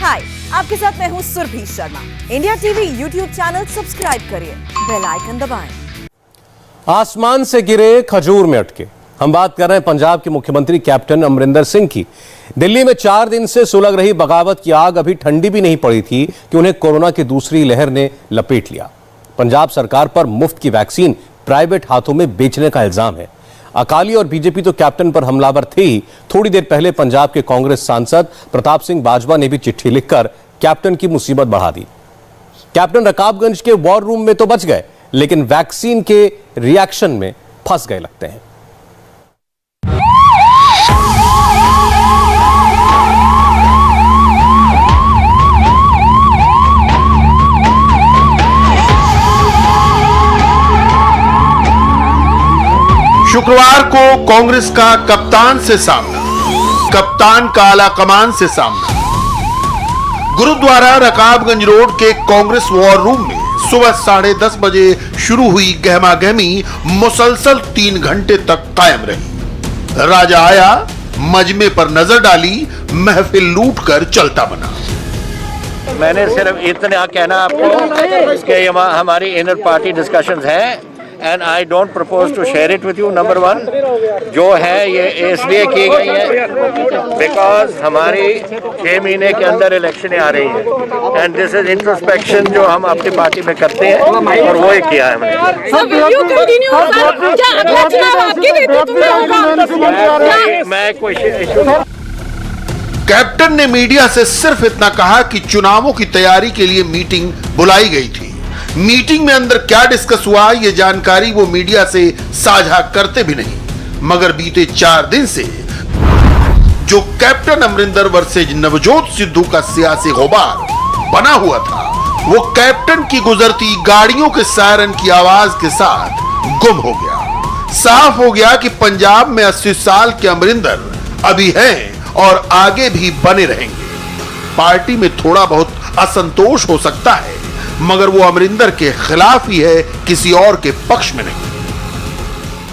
हाय, आपके साथ मैं हूँ Surabhi Sharma. India TV YouTube channel subscribe करिए, बेल आइकन दबाएं। आसमान से गिरे खजूर में अटके। हम बात कर रहे हैं पंजाब के मुख्यमंत्री कैप्टन अमरिंदर सिंह की। दिल्ली में 4 दिन से सुलग रही बगावत की आग अभी ठंडी भी नहीं पड़ी थी कि उन्हें कोरोना की दूसरी लहर ने लपेट लिया। पंजाब सरकार पर मुफ्त की वैक्सीन प्राइवेट हाथों में बेचने का इल्जाम है। अकाली और बीजेपी तो कैप्टन पर हमलावर थे ही। थोड़ी देर पहले पंजाब के कांग्रेस सांसद प्रताप सिंह बाजवा ने भी चिट्ठी लिखकर कैप्टन की मुसीबत बढ़ा दी। कैप्टन रकाबगंज के वॉर रूम में तो बच गए, लेकिन वैक्सीन के रिएक्शन में फंस गए लगते हैं। शुक्रवार को कांग्रेस का कप्तान से सामना, कप्तान का आला कमान से सामना। गुरुद्वारा रकाबगंज रोड के कांग्रेस वॉर रूम में सुबह 10:30 बजे शुरू हुई गहमागहमी मुसलसल 3 घंटे तक कायम रही। राजा आया, मजमे पर नजर डाली, महफिल लूट कर चलता बना। मैंने सिर्फ इतना कहना आपको कि हमारी इनर पार्टी डिस्कशंस हैं and I don't propose to share it with you. Number 1 जो है ये इसलिए की गई है बिकॉज हमारी 6 महीने के अंदर इलेक्शनें आ रही हैं एंड दिस इज इंट्रोस्पेक्शन जो हम अपनी पार्टी में करते हैं और वो ही किया है मैं कोई इशू नहीं। कैप्टन ने मीडिया से सिर्फ इतना कहा कि चुनावों की तैयारी के लिए मीटिंग बुलाई गई थी। मीटिंग में अंदर क्या डिस्कस हुआ ये जानकारी वो मीडिया से साझा करते भी नहीं। मगर बीते 4 दिन से जो कैप्टन अमरिंदर वर्सेज नवजोत सिद्धू का सियासी गुबार बना हुआ था, वो कैप्टन की गुजरती गाड़ियों के सायरन की आवाज के साथ गुम हो गया। साफ हो गया कि पंजाब में 80 साल के अमरिंदर अभी हैं और आगे भी बने रहेंगे। पार्टी में थोड़ा बहुत असंतोष हो सकता है, मगर वो अमरिंदर के खिलाफ ही है, किसी और के पक्ष में नहीं।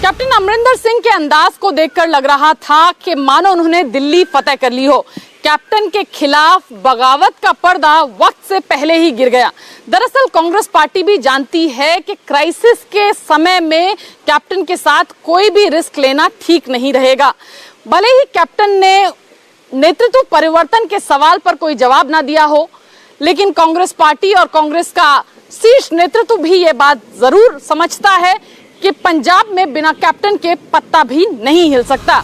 कैप्टन अमरिंदर सिंह के अंदाज को देखकर लग रहा था कि मानो उन्होंने दिल्ली फतेह कर ली हो। कैप्टन के खिलाफ बगावत का पर्दा वक्त से पहले ही गिर गया। दरअसल कांग्रेस पार्टी भी जानती है कि क्राइसिस के समय में कैप्टन के साथ कोई भी रिस्क लेना ठीक नहीं रहेगा। भले ही कैप्टन ने नेतृत्व परिवर्तन के सवाल पर कोई जवाब ना दिया हो, लेकिन कांग्रेस पार्टी और कांग्रेस का शीर्ष नेतृत्व भी ये बात जरूर समझता है कि पंजाब में बिना कैप्टन के पत्ता भी नहीं हिल सकता।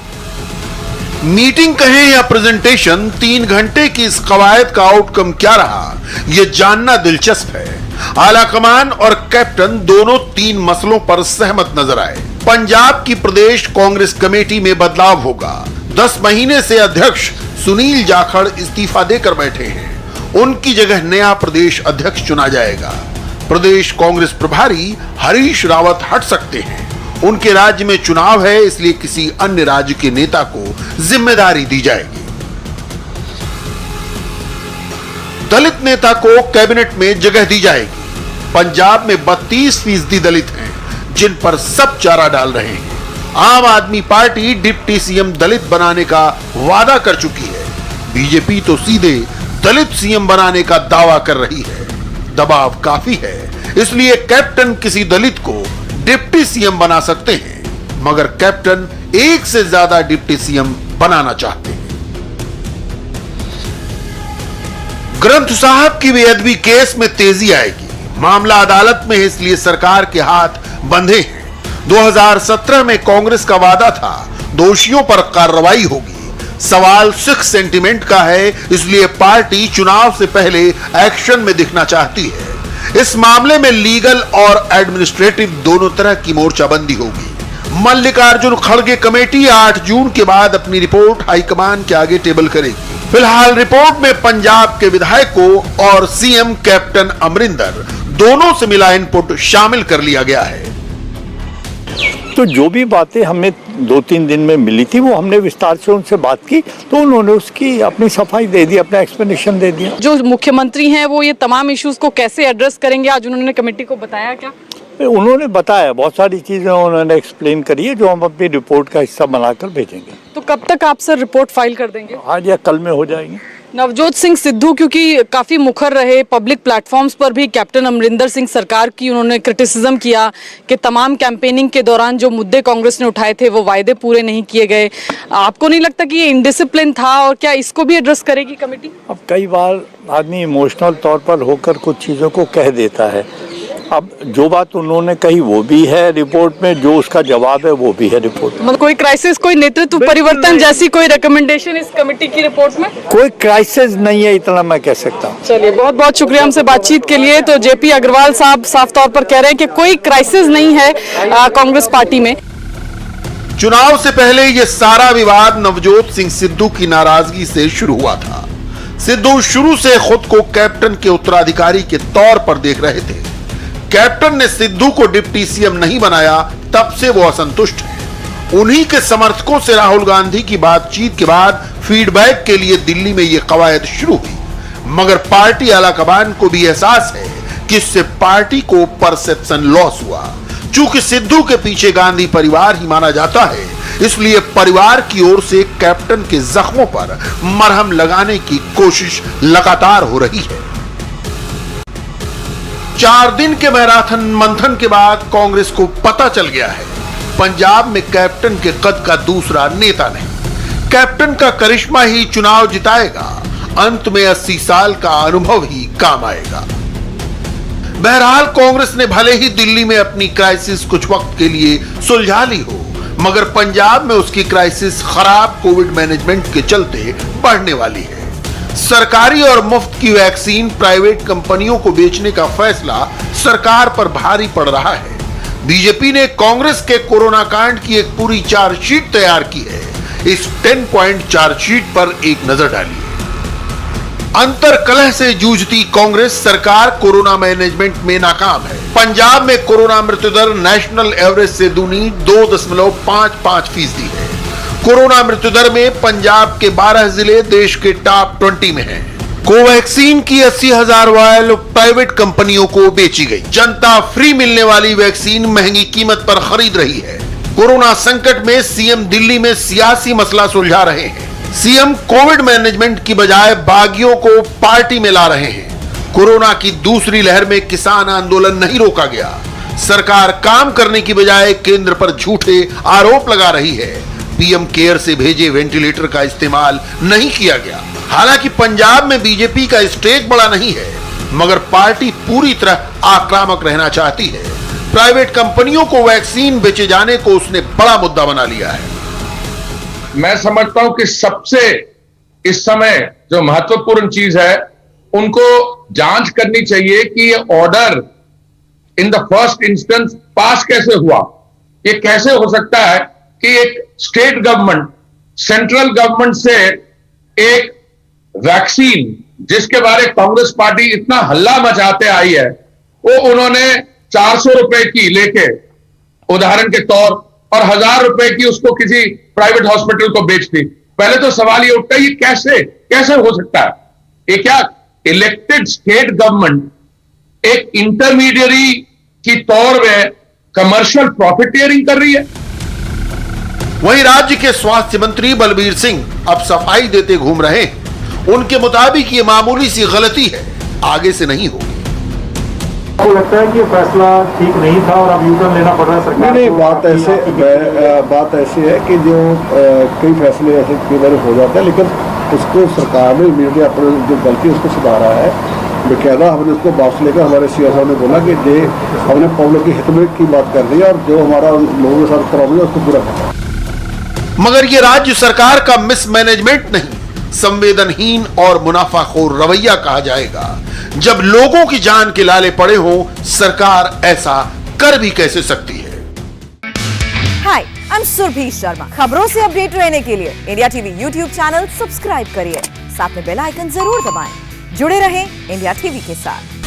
मीटिंग कहें या प्रेजेंटेशन, 3 घंटे की इस कवायद का आउटकम क्या रहा, यह जानना दिलचस्प है। आला कमान और कैप्टन दोनों 3 मसलों पर सहमत नजर आए। पंजाब की प्रदेश कांग्रेस कमेटी में बदलाव होगा। 10 महीने से अध्यक्ष सुनील जाखड़ इस्तीफा देकर बैठे हैं। उनकी जगह नया प्रदेश अध्यक्ष चुना जाएगा। प्रदेश कांग्रेस प्रभारी हरीश रावत हट सकते हैं। उनके राज्य में चुनाव है, इसलिए किसी अन्य राज्य के नेता को जिम्मेदारी दी जाएगी। दलित नेता को कैबिनेट में जगह दी जाएगी। पंजाब में 32% दलित हैं, जिन पर सब चारा डाल रहे हैं। आम आदमी पार्टी डिप्टी सीएम दलित बनाने का वादा कर चुकी है। बीजेपी तो सीधे दलित सीएम बनाने का दावा कर रही है। दबाव काफी है, इसलिए कैप्टन किसी दलित को डिप्टी सीएम बना सकते हैं, मगर कैप्टन एक से ज्यादा डिप्टी सीएम बनाना चाहते हैं। ग्रंथ साहब की बेअदबी केस में तेजी आएगी। मामला अदालत में है, इसलिए सरकार के हाथ बंधे हैं। 2017 में कांग्रेस का वादा था दोषियों पर कार्रवाई होगी। सवाल सिख सेंटिमेंट का है, इसलिए पार्टी चुनाव से पहले एक्शन में दिखना चाहती है। इस मामले में लीगल और एडमिनिस्ट्रेटिव दोनों तरह की मोर्चाबंदी होगी। मल्लिकार्जुन खड़गे कमेटी 8 जून के बाद अपनी रिपोर्ट हाईकमान के आगे टेबल करेगी। फिलहाल रिपोर्ट में पंजाब के विधायकों और सीएम कैप्टन अमरिंदर दोनों से मिला इनपुट शामिल कर लिया गया है। तो जो भी बातें हमें 2-3 दिन में मिली थी, वो हमने विस्तार से उनसे बात की, तो उन्होंने उसकी अपनी सफाई दे दी, अपना एक्सप्लेनेशन दे दिया। जो मुख्यमंत्री हैं वो ये तमाम इश्यूज को कैसे एड्रेस करेंगे, आज उन्होंने कमेटी को बताया क्या? उन्होंने बताया, बहुत सारी चीजें उन्होंने एक्सप्लेन करी है, जो हम अपनी रिपोर्ट का हिस्सा बनाकर भेजेंगे। तो कब तक आप सर रिपोर्ट फाइल कर देंगे? आज या कल में हो जाएंगे। नवजोत सिंह सिद्धू क्योंकि काफ़ी मुखर रहे, पब्लिक प्लेटफॉर्म्स पर भी कैप्टन अमरिंदर सिंह सरकार की उन्होंने क्रिटिसिज्म किया कि तमाम कैंपेनिंग के दौरान जो मुद्दे कांग्रेस ने उठाए थे वो वायदे पूरे नहीं किए गए। आपको नहीं लगता कि ये इनडिसिप्लिन था, और क्या इसको भी एड्रेस करेगी कमेटी? अब कई बार आदमी इमोशनल तौर पर होकर कुछ चीज़ों को कह देता है। अब जो बात उन्होंने कही वो भी है रिपोर्ट में, जो उसका जवाब है वो भी है रिपोर्ट में। मतलब कोई क्राइसिस, कोई नेतृत्व परिवर्तन जैसी कोई रिकमेंडेशन इस कमेटी की रिपोर्ट में? कोई क्राइसिस नहीं है, इतना मैं कह सकता हूँ। चलिए, बहुत बहुत शुक्रिया हमसे बातचीत के लिए। तो जेपी अग्रवाल साहब साफ तौर पर कह रहे हैं कि कोई क्राइसिस नहीं है कांग्रेस पार्टी में। चुनाव से पहले यह सारा विवाद नवजोत सिंह सिद्धू की नाराजगी से शुरू हुआ था। सिद्धू शुरू से खुद को कैप्टन के उत्तराधिकारी के तौर पर देख रहे थे। कैप्टन ने सिद्धू को डिप्टी सीएम नहीं बनाया, तब से वो असंतुष्ट है। उन्हीं के समर्थकों से राहुल गांधी की बातचीत के बाद फीडबैक के लिए दिल्ली में ये कवायद शुरू हुई, मगर पार्टी आलाकमान को भी एहसास है कि इससे पार्टी को परसेप्शन लॉस हुआ। चूंकि सिद्धू के पीछे गांधी परिवार ही माना जाता है, इसलिए परिवार की ओर से कैप्टन के जख्मों पर मरहम लगाने की कोशिश लगातार हो रही है। 4 दिन के मैराथन मंथन के बाद कांग्रेस को पता चल गया है पंजाब में कैप्टन के कद का दूसरा नेता नहीं। कैप्टन का करिश्मा ही चुनाव जिताएगा, अंत में 80 साल का अनुभव ही काम आएगा। बहरहाल कांग्रेस ने भले ही दिल्ली में अपनी क्राइसिस कुछ वक्त के लिए सुलझा ली हो, मगर पंजाब में उसकी क्राइसिस खराब कोविड मैनेजमेंट के चलते बढ़ने वाली है। सरकारी और मुफ्त की वैक्सीन प्राइवेट कंपनियों को बेचने का फैसला सरकार पर भारी पड़ रहा है। बीजेपी ने कांग्रेस के कोरोना कांड की एक पूरी चार्जशीट तैयार की है। इस 10 पॉइंट चार्जशीट पर एक नजर डालिए। अंतर कलह से जूझती कांग्रेस सरकार कोरोना मैनेजमेंट में नाकाम है। पंजाब में कोरोना मृत्यु दर नेशनल एवरेज से दूनी 2.55% है। कोरोना मृत्यु दर में पंजाब के 12 जिले देश के टॉप 20 में हैं। कोवैक्सीन की 80,000 वायल प्राइवेट कंपनियों को बेची गई। जनता फ्री मिलने वाली वैक्सीन महंगी कीमत पर खरीद रही है। कोरोना संकट में सीएम दिल्ली में सियासी मसला सुलझा रहे हैं। सीएम कोविड मैनेजमेंट की बजाय बागियों को पार्टी में ला रहे हैं। कोरोना की दूसरी लहर में किसान आंदोलन नहीं रोका गया। सरकार काम करने की बजाय केंद्र पर झूठे आरोप लगा रही है। पीएम केयर से भेजे वेंटिलेटर का इस्तेमाल नहीं किया गया। हालांकि पंजाब में बीजेपी का स्टेक बड़ा नहीं है, मगर पार्टी पूरी तरह आक्रामक रहना चाहती है। प्राइवेट कंपनियों को वैक्सीन बेचे जाने को उसने बड़ा मुद्दा बना लिया है। मैं समझता हूं कि सबसे इस समय जो महत्वपूर्ण चीज है, उनको जांच करनी चाहिए कि ये order in the first instance pass कैसे हुआ। ये कैसे हो सकता है कि एक स्टेट गवर्नमेंट सेंट्रल गवर्नमेंट से एक वैक्सीन जिसके बारे कांग्रेस पार्टी इतना हल्ला मचाते आई है, वो उन्होंने 400 रुपए की लेके उदाहरण के तौर और 1000 रुपए की उसको किसी प्राइवेट हॉस्पिटल को बेच दी। पहले तो सवाल ये उठता है, ये कैसे हो सकता है? ये क्या इलेक्टेड स्टेट गवर्नमेंट एक इंटरमीडियरी की तौर में कमर्शियल प्रॉफिटियरिंग कर रही है? वहीं राज्य के स्वास्थ्य मंत्री बलबीर सिंह अब सफाई देते घूम रहे हैं। उनके मुताबिक ये मामूली सी गलती है, आगे से नहीं होगी। आपको लगता है कि फैसला ठीक नहीं था और अब यूटर्न लेना पड़ रहा है सरकार? नहीं, बात ऐसी है कि जो कई फैसले ऐसे कई बार हो जाते हैं, लेकिन उसको सरकार ने इमीडिएटली अपने जो गलती उसको सुधारा है। बेकायदा हमने उसको वापस लेकर हमारे सीएम साहब ने बोला कि जे हमने पब्लिक के हित में की बात कर दी है और जो हमारा लोगों के साथ प्रॉब्लम है उसको पूरा करना। मगर ये राज्य सरकार का मिसमैनेजमेंट नहीं, संवेदनहीन और मुनाफाखोर रवैया कहा जाएगा। जब लोगों की जान के लाले पड़े हों, सरकार ऐसा कर भी कैसे सकती है? हाय, आई एम सुरभि शर्मा। खबरों से अपडेट रहने के लिए India TV YouTube channel subscribe करिए, साथ में बेल आइकन जरूर दबाएं। जुड़े रहें इंडिया टीवी के साथ।